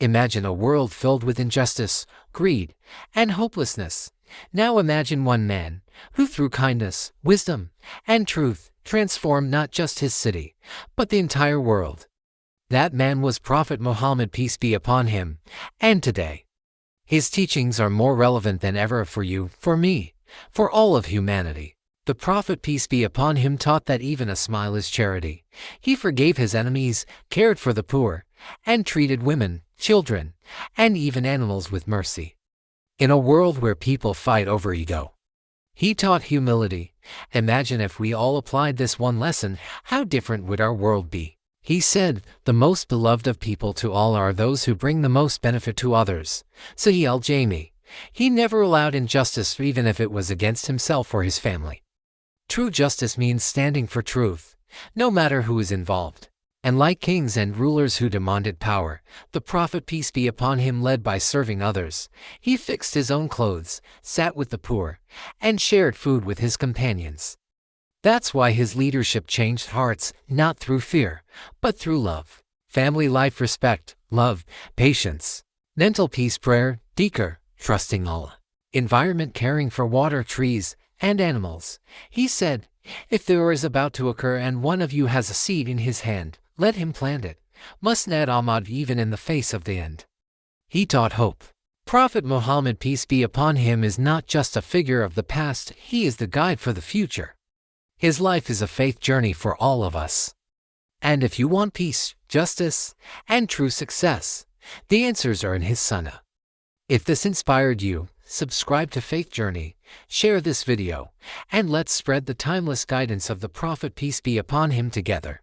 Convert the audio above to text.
Imagine a world filled with injustice, greed, and hopelessness. Now imagine one man who, through kindness, wisdom, and truth, transformed not just his city, but the entire world. That man was Prophet Muhammad, peace be upon him, and today, his teachings are more relevant than ever for you, for me, for all of humanity. The Prophet, peace be upon him, taught that even a smile is charity. He forgave his enemies, cared for the poor, and treated women, children, and even animals with mercy. In a world where people fight over ego, he taught humility. Imagine if we all applied this one lesson, how different would our world be? He said, "The most beloved of people to all are those who bring the most benefit to others." Sahih al-Jami. He never allowed injustice, even if it was against himself or his family. True justice means standing for truth, no matter who is involved. And like kings and rulers who demanded power, the Prophet, peace be upon him, led by serving others. He fixed his own clothes, sat with the poor, and shared food with his companions. That's why his leadership changed hearts, not through fear, but through love. Family life, respect, love, patience. Mental peace, prayer, dhikr, trusting Allah. Environment, caring for water, trees, and animals. He said, "If there is about to occur and one of you has a seed in his hand, let him plant it. Musnad Ahmad, even in the face of the end." He taught hope. Prophet Muhammad, peace be upon him, is not just a figure of the past, he is the guide for the future. His life is a faith journey for all of us. And if you want peace, justice, and true success, the answers are in his sunnah. If this inspired you, subscribe to Faith Journey, share this video, and let's spread the timeless guidance of the Prophet, peace be upon him, together.